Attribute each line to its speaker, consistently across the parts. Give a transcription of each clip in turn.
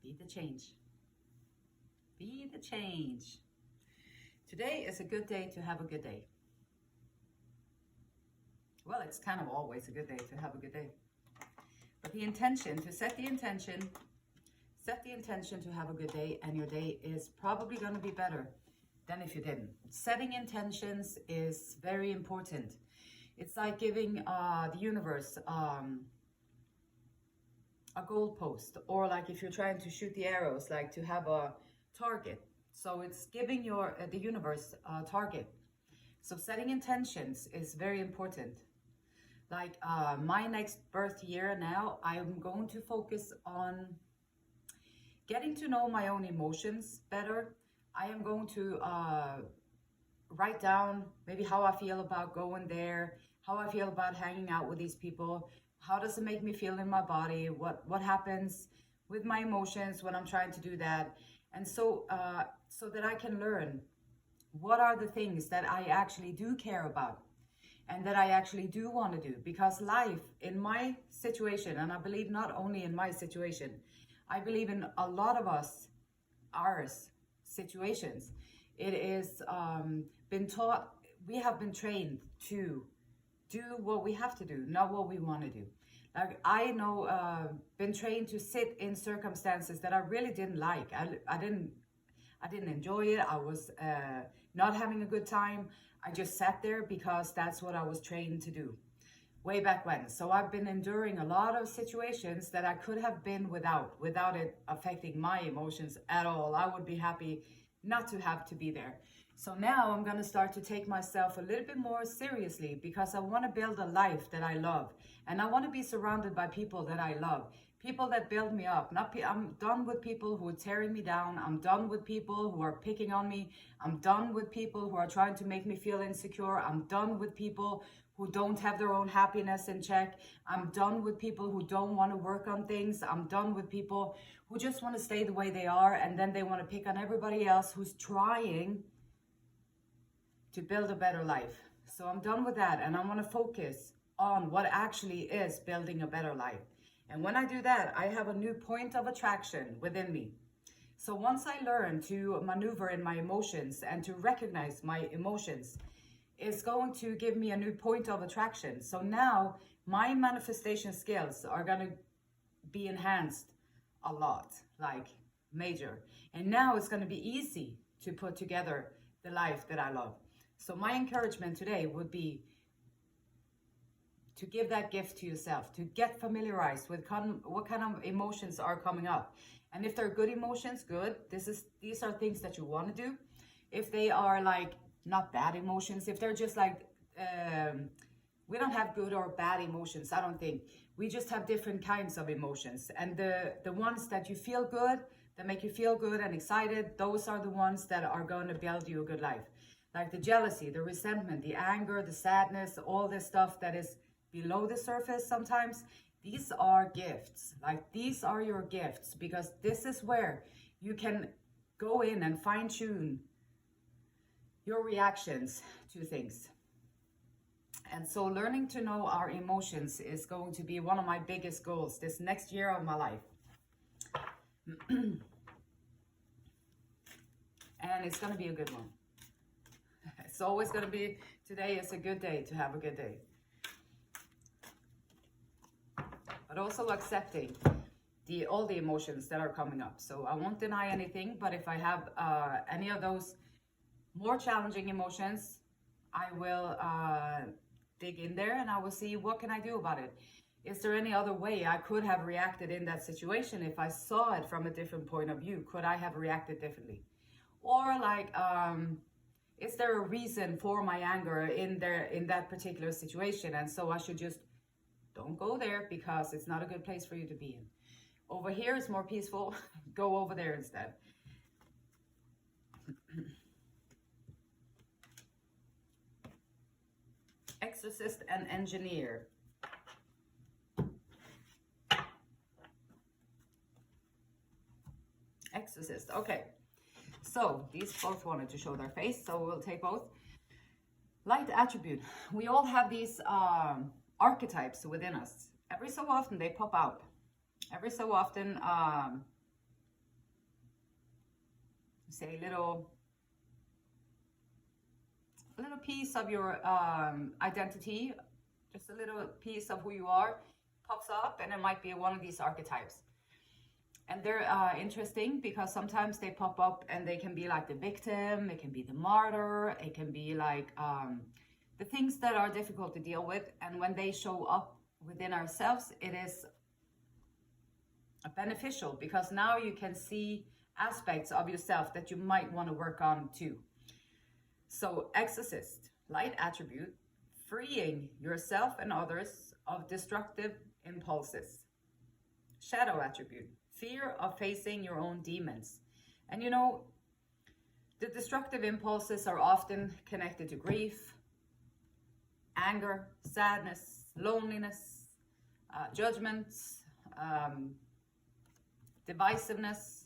Speaker 1: Be the change. Be the change. Today is a good day to have a good day. Well, it's kind of always a good day to have a good day. But the intention, to set the intention to have a good day, and your day is probably going to be better than if you didn't. Setting intentions is very important. It's like giving the universe a goalpost, or like if you're trying to shoot the arrows, like to have a target. So it's giving the universe a target. So setting intentions is very important. Like my next birth year now, I'm going to focus on getting to know my own emotions better. I am going to write down maybe how I feel about going there, how I feel about hanging out with these people, how does it make me feel in my body, what happens with my emotions when I'm trying to do that. And so that I can learn what are the things that I actually do care about and that I actually do want to do. Because life, in my situation, and I believe not only in my situation, I believe in a lot of ours situations, it is been taught, we have been trained to do what we have to do, not what we want to do. Like I know, been trained to sit in circumstances that I really didn't like. I didn't enjoy it. I was not having a good time. I just sat there because that's what I was trained to do way back when. So I've been enduring a lot of situations that I could have been without it affecting my emotions at all. I would be happy not to have to be there. So now I'm going to start to take myself a little bit more seriously, because I want to build a life that I love, and I want to be surrounded by people that I love, people that build me up. I'm done with people who are tearing me down. I'm done with people who are picking on me. I'm done with people who are trying to make me feel insecure. I'm done with people who don't have their own happiness in check. I'm done with people who don't want to work on things. I'm done with people who just want to stay the way they are, and then they want to pick on everybody else who's trying to build a better life. So I'm done with that, and I want to focus on what actually is building a better life. And when I do that, I have a new point of attraction within me. So once I learn to maneuver in my emotions and to recognize my emotions, it's going to give me a new point of attraction. So now my manifestation skills are going to be enhanced a lot, like major. And now it's going to be easy to put together the life that I love. So my encouragement today would be to give that gift to yourself, to get familiarized with what kind of emotions are coming up. And if they're good emotions, good. These are things that you want to do. If they are like not bad emotions, if they're just like, we don't have good or bad emotions, I don't think. We just have different kinds of emotions. And the ones that you feel good, that make you feel good and excited, those are the ones that are going to build you a good life. Like the jealousy, the resentment, the anger, the sadness, all this stuff that is below the surface sometimes, these are gifts. Like these are your gifts, because this is where you can go in and fine-tune your reactions to things. And so learning to know our emotions is going to be one of my biggest goals this next year of my life. And it's going to be a good one. It's always going to be, today is a good day to have a good day. But also accepting all the emotions that are coming up. So I won't deny anything, but if I have any of those more challenging emotions, I will dig in there and I will see what can I do about it. Is there any other way I could have reacted in that situation if I saw it from a different point of view? Could I have reacted differently? Or like, is there a reason for my anger in that particular situation? And so I should just don't go there because it's not a good place for you to be in. Over here is more peaceful. Go over there instead. Exorcist and engineer. Exorcist. Okay. So these both wanted to show their face, so we'll take both. Light attribute. We all have these archetypes within us. Every so often they pop out. Every so often say, little piece of your identity, just a little piece of who you are pops up, and it might be one of these archetypes. And they're interesting because sometimes they pop up and they can be like the victim, it can be the martyr, it can be like the things that are difficult to deal with. And when they show up within ourselves, it is beneficial because now you can see aspects of yourself that you might want to work on too. So exorcist, light attribute, freeing yourself and others of destructive impulses. Shadow attribute, fear of facing your own demons. And you know, the destructive impulses are often connected to grief, anger, sadness, loneliness, judgments, divisiveness.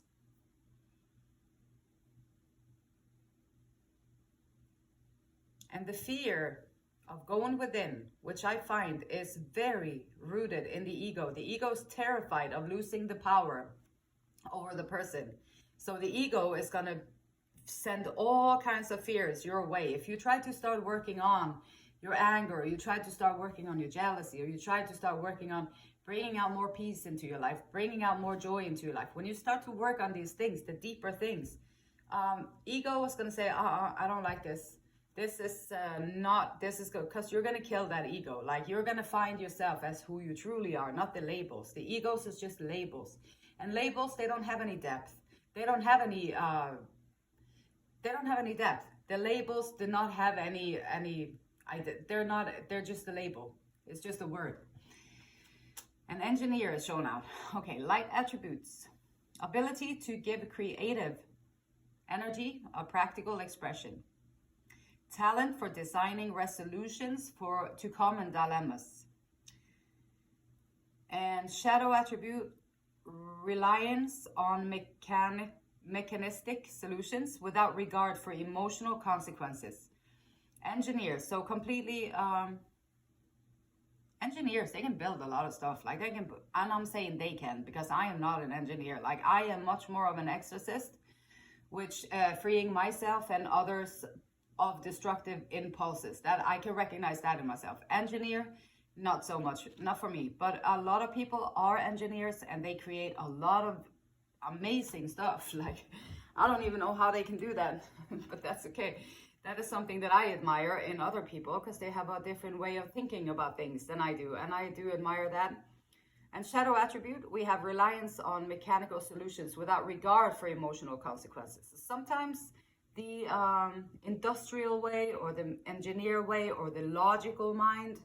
Speaker 1: And the fear of going within, which I find is very rooted in the ego. The ego is terrified of losing the power over the person. So the ego is going to send all kinds of fears your way. If you try to start working on your anger, or you try to start working on your jealousy, or you try to start working on bringing out more peace into your life, bringing out more joy into your life, when you start to work on these things, the deeper things, ego is going to say, I don't like this. This is good, because you're going to kill that ego. Like, you're going to find yourself as who you truly are, not the labels. The egos is just labels. And labels, they don't have any depth. They don't have any depth. The labels do not have they're just a label. It's just a word. An engineer is shown out. Okay, light attributes. Ability to give creative energy, a practical expression. Talent for designing resolutions to common dilemmas. And shadow attribute, reliance on mechanistic solutions without regard for emotional consequences. Engineers, so completely engineers, they can build a lot of stuff. Like, they can, and I'm saying they can because I am not an engineer. Like, I am much more of an exorcist, which freeing myself and others of destructive impulses. That I can recognize that in myself. Engineer, not so much, not for me. But a lot of people are engineers and they create a lot of amazing stuff. Like, I don't even know how they can do that, but that's okay. That is something that I admire in other people because they have a different way of thinking about things than I do, and I do admire that. And shadow attribute, we have reliance on mechanical solutions without regard for emotional consequences. Sometimes the industrial way or the engineer way or the logical mind.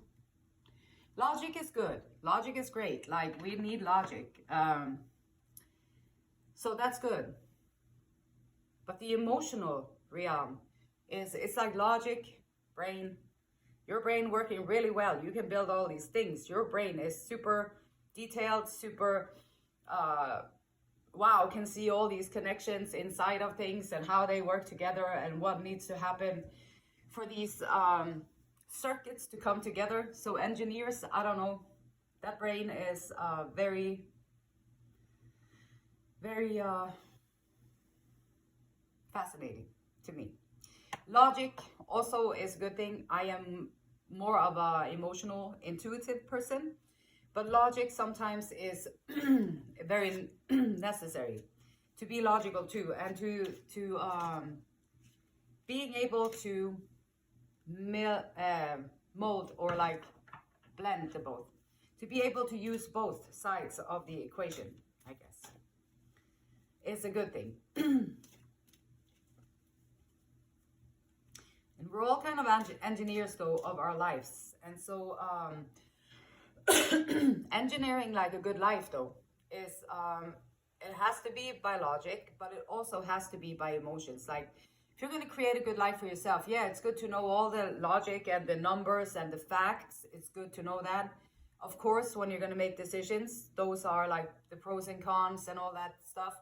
Speaker 1: Logic is good. Logic is great. Like, we need logic. So that's good. But the emotional realm it's like logic, brain. Your brain working really well. You can build all these things. Your brain is super detailed, super wow, can see all these connections inside of things and how they work together and what needs to happen for these circuits to come together. So engineers, I don't know, that brain is very, very fascinating to me. Logic also is a good thing. I am more of a emotional, intuitive person. But logic sometimes is very necessary to be logical too, and to being able to mold or like blend the both, to be able to use both sides of the equation, I guess, is a good thing. And we're all kind of engineers though of our lives, and so engineering like a good life though is it has to be by logic, but it also has to be by emotions. Like, if you're going to create a good life for yourself, yeah, it's good to know all the logic and the numbers and the facts. It's good to know that. Of course, when you're going to make decisions, those are like the pros and cons and all that stuff.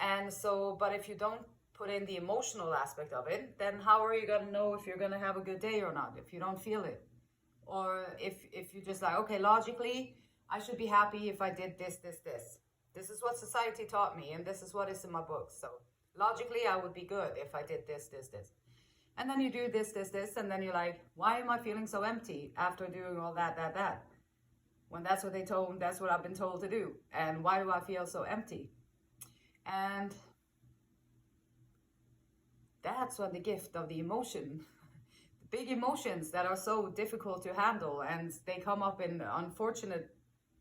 Speaker 1: And so, but if you don't put in the emotional aspect of it, then how are you going to know if you're going to have a good day or not, if you don't feel it? Or if you just like, okay, logically, I should be happy if I did this. This is what society taught me, and this is what is in my book. So logically, I would be good if I did this, this, this. And then you do this, this, this, and then you're like, why am I feeling so empty after doing all that, that? When that's what they told, that's what I've been told to do. And why do I feel so empty? And that's when the gift of the emotion, the big emotions that are so difficult to handle, and they come up in unfortunate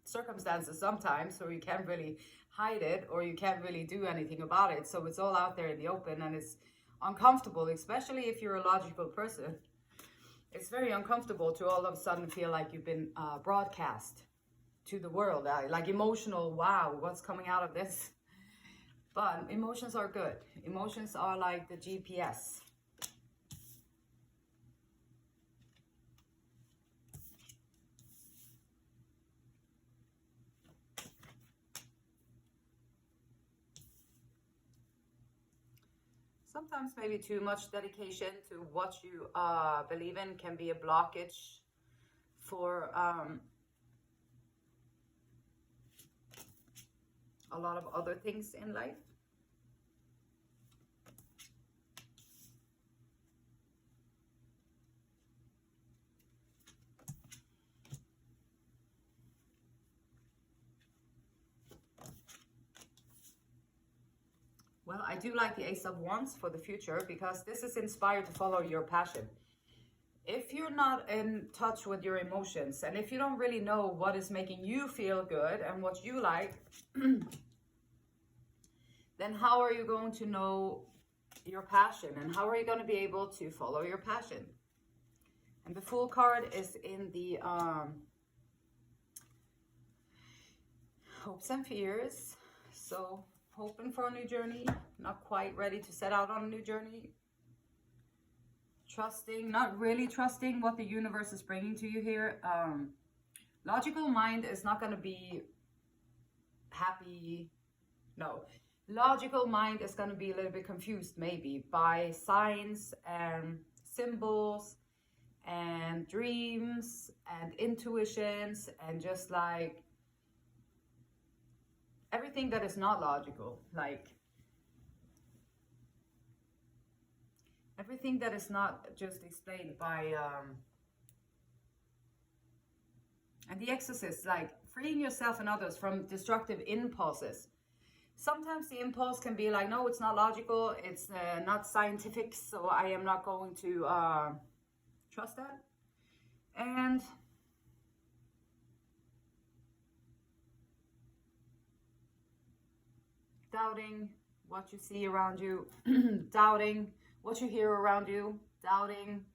Speaker 1: circumstances sometimes, or you can't really hide it, or you can't really do anything about it. So it's all out there in the open, and it's uncomfortable, especially if you're a logical person. It's very uncomfortable to all of a sudden feel like you've been broadcast to the world, like emotional, wow, what's coming out of this? But emotions are good. Emotions are like the GPS. Sometimes maybe too much dedication to what you believe in can be a blockage for a lot of other things in life. Well, I do like the Ace of Wands for the future, because this is inspired to follow your passion. If you're not in touch with your emotions, and if you don't really know what is making you feel good and what you like, then how are you going to know your passion, and how are you going to be able to follow your passion? And the Fool card is in the hopes and fears. So hoping for a new journey, not quite ready to set out on a new journey. Trusting, not really trusting what the universe is bringing to you here. Logical mind is not going to be happy. No. Logical mind is going to be a little bit confused maybe by signs and symbols and dreams and intuitions and just like everything that is not logical, like everything that is not just explained by and the Exorcist, like freeing yourself and others from destructive impulses. Sometimes the impulse can be like, no, it's not logical, it's not scientific, so I am not going to trust that. And doubting what you see around you, doubting what you hear around you, doubting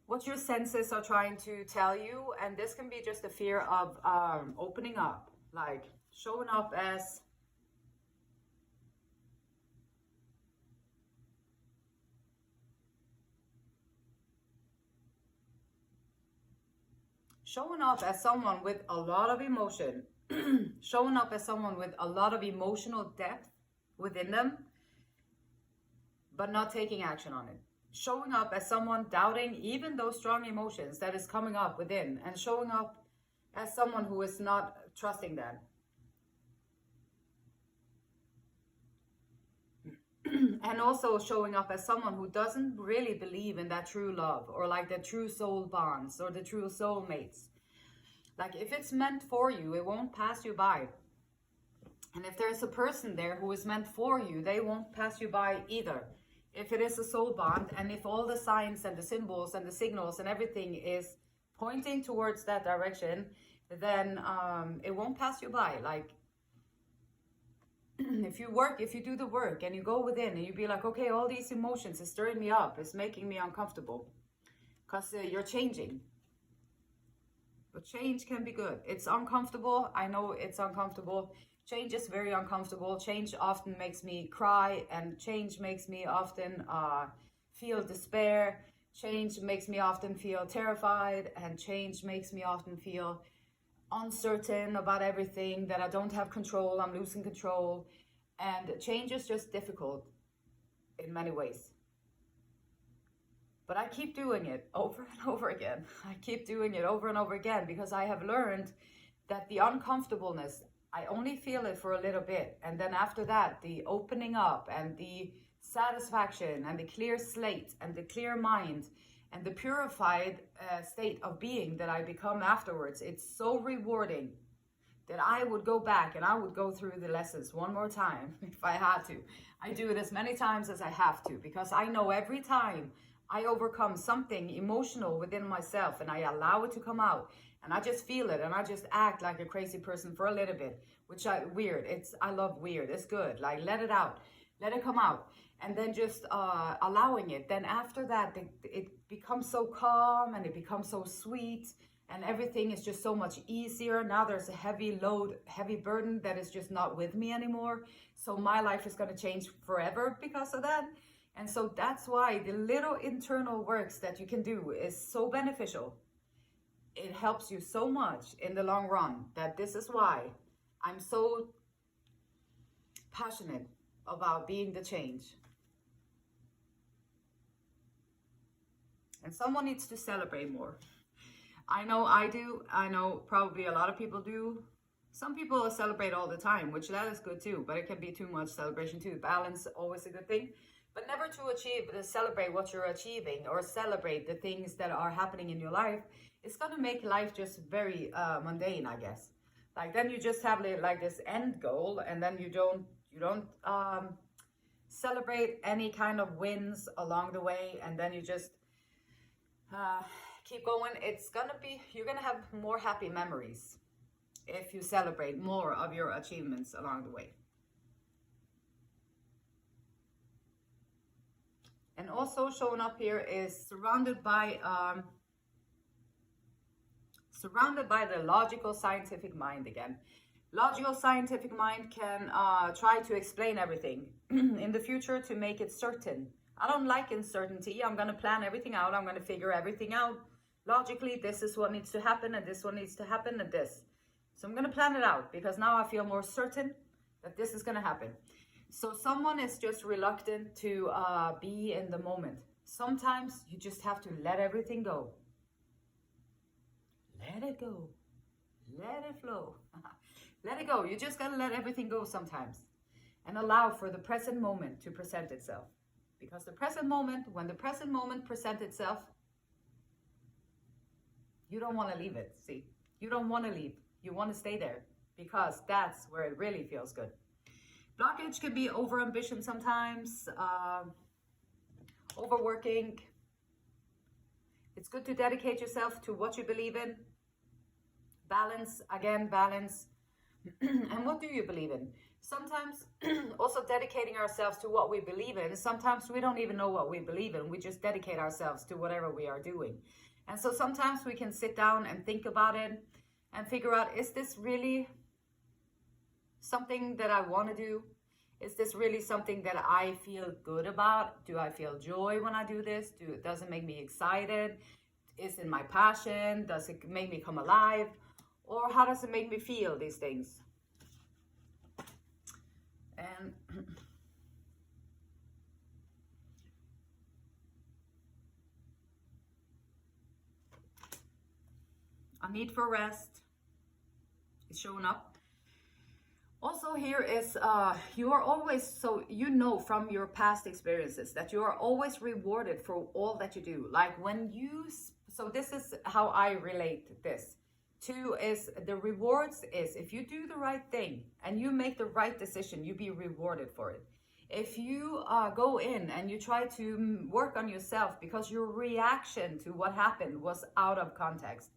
Speaker 1: what your senses are trying to tell you. And this can be just a fear of opening up, like showing up as someone with a lot of emotion, showing up as someone with a lot of emotional depth within them, but not taking action on it. Showing up as someone doubting even those strong emotions that is coming up within, and showing up as someone who is not trusting them. And also showing up as someone who doesn't really believe in that true love, or like the true soul bonds, or the true soulmates. Like if it's meant for you, it won't pass you by. And if there's a person there who is meant for you, they won't pass you by either. If it is a soul bond, and if all the signs and the symbols and the signals and everything is pointing towards that direction, then it won't pass you by. Like if you do the work and you go within and you be like, okay, all these emotions is stirring me up, it's making me uncomfortable, because you're changing. But change can be good. It's uncomfortable. I know it's uncomfortable. Change is very uncomfortable. Change often makes me cry, and change makes me often feel despair. Change makes me often feel terrified, and change makes me often feel uncertain about everything, that I don't have control, I'm losing control. And change is just difficult in many ways. But I keep doing it over and over again. I keep doing it over and over again, because I have learned that the uncomfortableness, I only feel it for a little bit. And then after that, the opening up and the satisfaction and the clear slate and the clear mind and the purified state of being that I become afterwards, it's so rewarding that I would go back and I would go through the lessons one more time if I had to. I do it as many times as I have to, because I know every time I overcome something emotional within myself and I allow it to come out and I just feel it and I just act like a crazy person for a little bit, which I love weird. It's good. Like, let it out, let it come out. And then just allowing it. Then after that, it becomes so calm and it becomes so sweet. And everything is just so much easier. Now there's a heavy load, heavy burden that is just not with me anymore. So my life is going to change forever because of that. And so that's why the little internal works that you can do is so beneficial. It helps you so much in the long run, that this is why I'm so passionate about being the change. And someone needs to celebrate more. I know I do. I know probably a lot of people do. Some people celebrate all the time, which that is good too, but it can be too much celebration too. Balance, always a good thing, but never to celebrate what you're achieving or celebrate the things that are happening in your life. It's going to make life just very mundane, I guess. Like, then you just have like this end goal, and then you don't celebrate any kind of wins along the way, and then you just keep going. You're gonna have more happy memories if you celebrate more of your achievements along the way. And also showing up here is surrounded by the logical scientific mind again. Logical scientific mind can try to explain everything in the future to make it certain. I don't like uncertainty. I'm going to plan everything out. I'm going to figure everything out. Logically, this is what needs to happen, and this one needs to happen, and this. So I'm going to plan it out, because now I feel more certain that this is going to happen. So someone is just reluctant to be in the moment. Sometimes you just have to let everything go. Let it go. Let it flow. Let it go. You just got to let everything go sometimes. And allow for the present moment to present itself. Because the present moment, when the present moment presents itself, you don't want to leave it. See, you don't want to leave. You want to stay there, because that's where it really feels good. Blockage can be overambition sometimes, overworking. It's good to dedicate yourself to what you believe in. Balance, again, balance. And what do you believe in? Sometimes also dedicating ourselves to what we believe in. Sometimes we don't even know what we believe in. We just dedicate ourselves to whatever we are doing. And so sometimes we can sit down and think about it and figure out, is this really something that I want to do? Is this really something that I feel good about? Do I feel joy when I do this? Does it make me excited? Is it my passion? Does it make me come alive? Or how does it make me feel, these things? And a need for rest is showing up. Also here is you are always, so you know from your past experiences that you are always rewarded for all that you do. Like when you, so this is how I relate this. Two is the rewards is if you do the right thing and you make the right decision, you be rewarded for it. If you go in and you try to work on yourself because your reaction to what happened was out of context,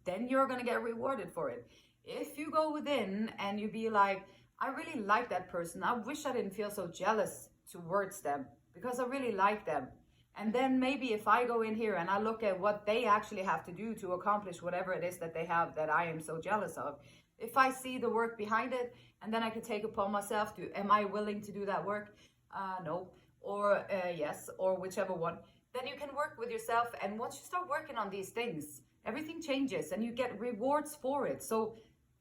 Speaker 1: then you're going to get rewarded for it. If you go within and you be like, I really like that person. I wish I didn't feel so jealous towards them because I really like them. And then maybe if I go in here and I look at what they actually have to do to accomplish whatever it is that they have that I am so jealous of, if I see the work behind it, and then I can take upon myself to, am I willing to do that work? No, or yes, or whichever one. Then you can work with yourself. And once you start working on these things, everything changes and you get rewards for it. So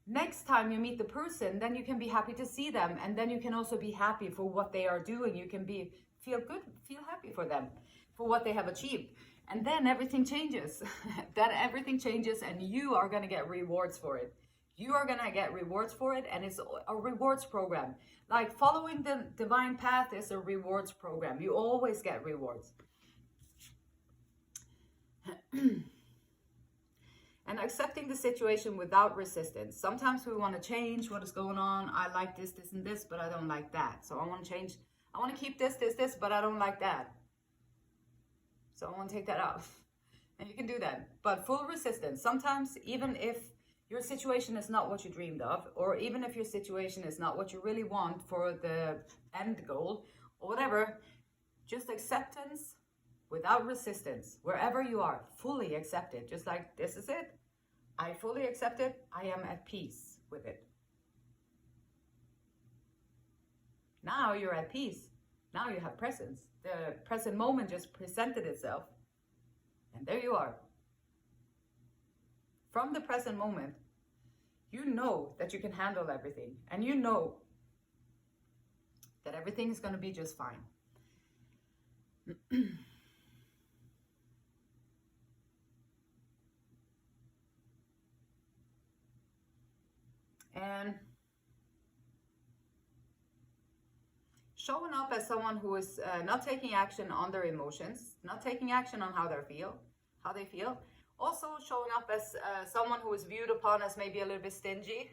Speaker 1: next time you meet the person, then you can be happy to see them. And then you can also be happy for what they are doing. You can feel good, feel happy for them, for what they have achieved. And then everything changes. Then everything changes and you are going to get rewards for it. You are gonna get rewards for it, and it's a rewards program. Like following the divine path is a rewards program. You always get rewards. And accepting the situation without resistance. Sometimes we want to change what is going on. I like this, this, and this, but I don't like that. So I want to change. I want to keep this, this, this, but I don't like that. So I want to take that out. And you can do that. But full resistance. Sometimes even if your situation is not what you dreamed of, or even if your situation is not what you really want for the end goal, or whatever, just acceptance without resistance. Wherever you are, fully accept it. Just like, this is it. I fully accept it. I am at peace with it. Now you're at peace. Now you have presence. The present moment just presented itself. And there you are. From the present moment, you know that you can handle everything. And you know that everything is going to be just fine. And showing up as someone who is not taking action on their emotions, not taking action on how they feel. Also showing up as someone who is viewed upon as maybe a little bit stingy.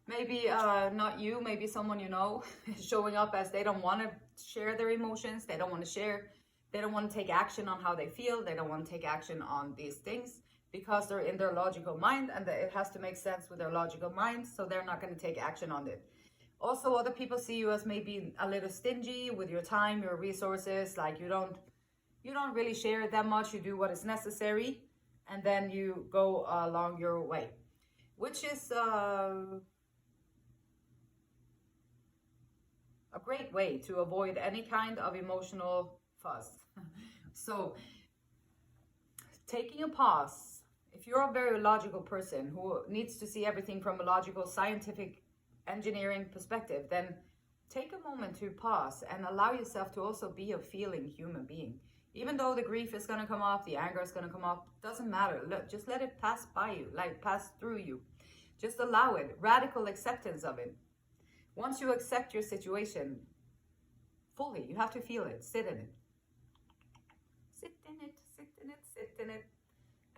Speaker 1: Maybe not you, maybe someone you know. Showing up as they don't want to share their emotions. They don't want to share. They don't want to take action on how they feel. They don't want to take action on these things because they're in their logical mind, and it has to make sense with their logical mind. So they're not going to take action on it. Also, other people see you as maybe a little stingy with your time, your resources. Like you don't really share it that much. You do what is necessary, and then you go along your way, which is a great way to avoid any kind of emotional fuss. So taking a pause. If you're a very logical person who needs to see everything from a logical, scientific, engineering perspective, then take a moment to pause and allow yourself to also be a feeling human being. Even though the grief is going to come up, the anger is going to come up, doesn't matter. Just let it pass by you, like pass through you. Just allow it. Radical acceptance of it. Once you accept your situation fully, you have to feel it, sit in it. Sit in it, sit in it, sit in it.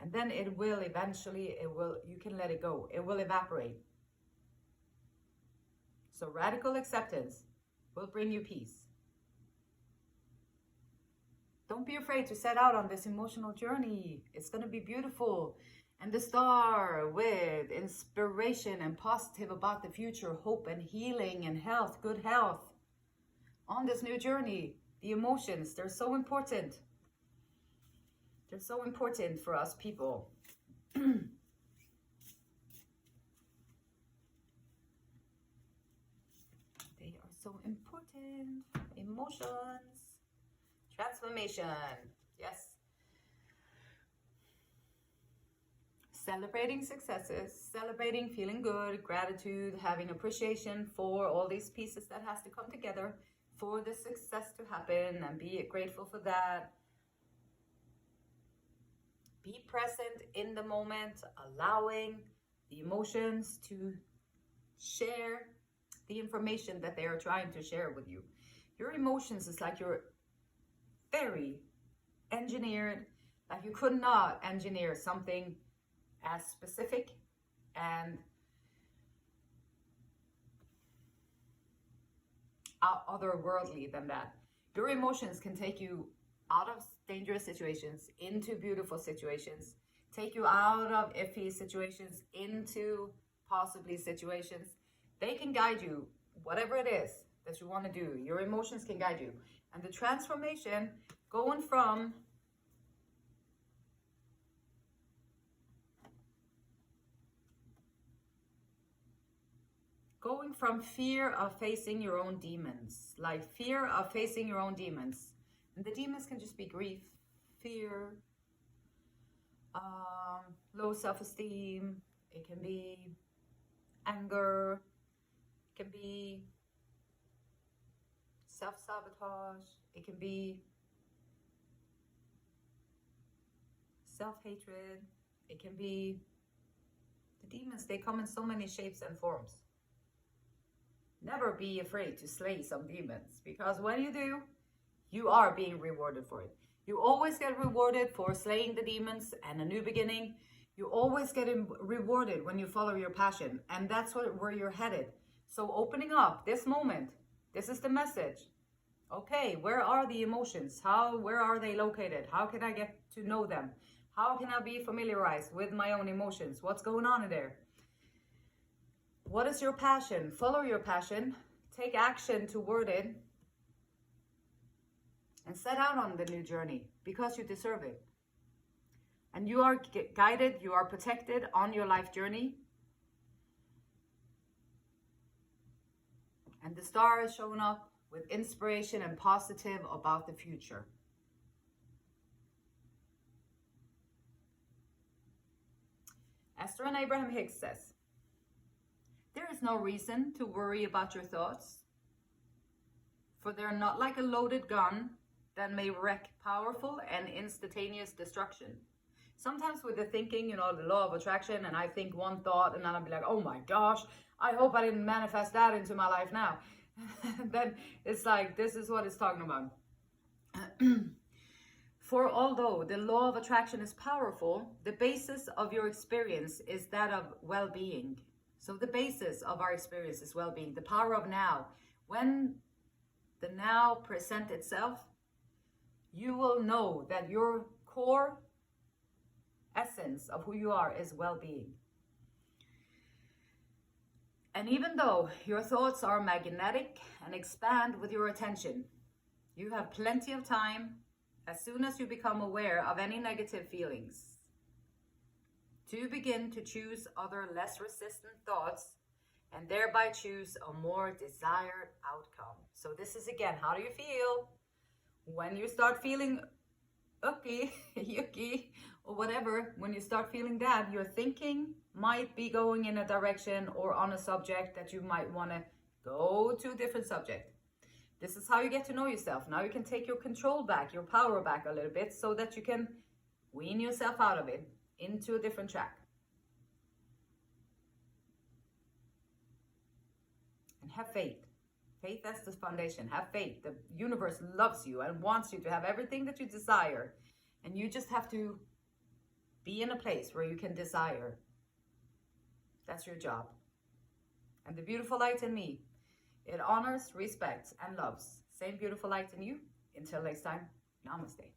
Speaker 1: And then it will eventually, you can let it go. It will evaporate. So radical acceptance will bring you peace. Don't be afraid to set out on this emotional journey. It's going to be beautiful. And the star with inspiration and positive about the future, hope and healing and health, good health. On this new journey, the emotions, they're so important. They're so important for us people. They are so important. Emotions. Transformation. Yes. Celebrating successes, celebrating feeling good, gratitude, having appreciation for all these pieces that has to come together for the success to happen, and be grateful for that. Be present in the moment, allowing the emotions to share the information that they are trying to share with you. Your emotions is like you're very engineered, like you could not engineer something as specific and otherworldly than that. Your emotions can take you out of dangerous situations into beautiful situations, take you out of iffy situations into possibly situations. They can guide you, whatever it is that you want to do. Your emotions can guide you. And the transformation going from fear of facing your own demons, like fear of facing your own demons. And the demons can just be grief, fear, low self-esteem. It can be anger. It can be self-sabotage. It can be self-hatred. It can be The demons, they come in so many shapes and forms. Never be afraid to slay some demons, because when you do, you are being rewarded for it. You always get rewarded for slaying the demons and a new beginning. You always get rewarded when you follow your passion, and that's where you're headed. So opening up this moment, this is the message. Okay, where are the emotions? Where are they located? How can I get to know them? How can I be familiarized with my own emotions? What's going on in there? What is your passion? Follow your passion. Take action toward it. And set out on the new journey because you deserve it. And you are guided, you are protected on your life journey. And the star is showing up with inspiration and positive about the future. Esther and Abraham Hicks says, there is no reason to worry about your thoughts, for they're not like a loaded gun that may wreak powerful and instantaneous destruction. Sometimes with the thinking, the law of attraction, and I think one thought and then I'll be like, oh my gosh, I hope I didn't manifest that into my life now. Then it's like, this is what it's talking about. For although the law of attraction is powerful, the basis of your experience is that of well-being. So the basis of our experience is well-being, the power of now. When the now present itself, you will know that your core essence of who you are is well-being. And even though your thoughts are magnetic and expand with your attention, you have plenty of time as soon as you become aware of any negative feelings to begin to choose other less resistant thoughts and thereby choose a more desired outcome. So this is again, how do you feel? When you start feeling icky, yucky, or whatever, when you start feeling that, your thinking might be going in a direction or on a subject that you might want to go to a different subject. This is how you get to know yourself. Now you can take your control back, your power back a little bit, so that you can wean yourself out of it into a different track. And have faith. Faith, that's the foundation. Have faith. The universe loves you and wants you to have everything that you desire. And you just have to be in a place where you can desire. That's your job. And the beautiful light in me, it honors, respects, and loves. Same beautiful light in you. Until next time, namaste.